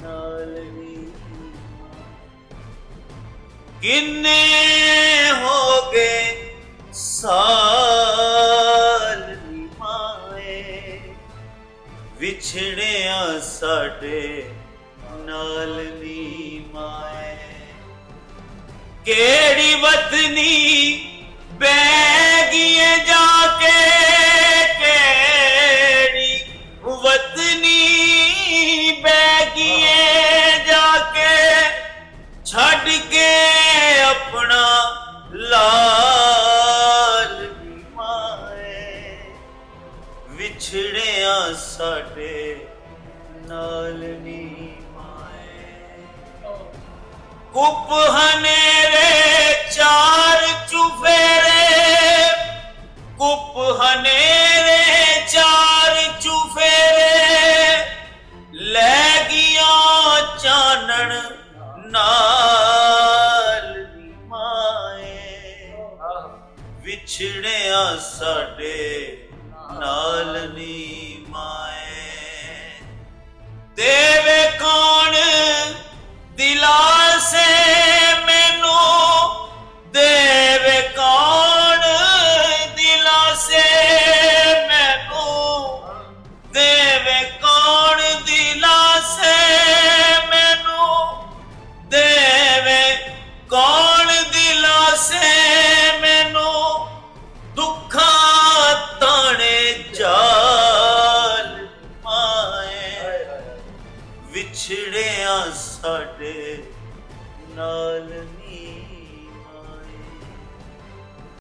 नाल नी किन्ने हो गए साल नी माए विछड़िया साडे नाल नी माए केड़ी वतनी बैगिए जाके केड़ी वतनी बैगिए जाके छड़ के अपना लाल नी माए विछड़िया साडे नाल नी कुप हनेरे चार चुफेरे कुप हनेरे चार चुफेरे लै गिया चानन नाल नी माए विछड़िया साडे नाल नी माए देवे कौन दिलासे मैनू देवे कौन दिलासे मैनू देवे कौन दिलासे मैनू देवे कौन दिलासे मैनू दुखा ताने जाल माए विछड़िया साडे नाल नी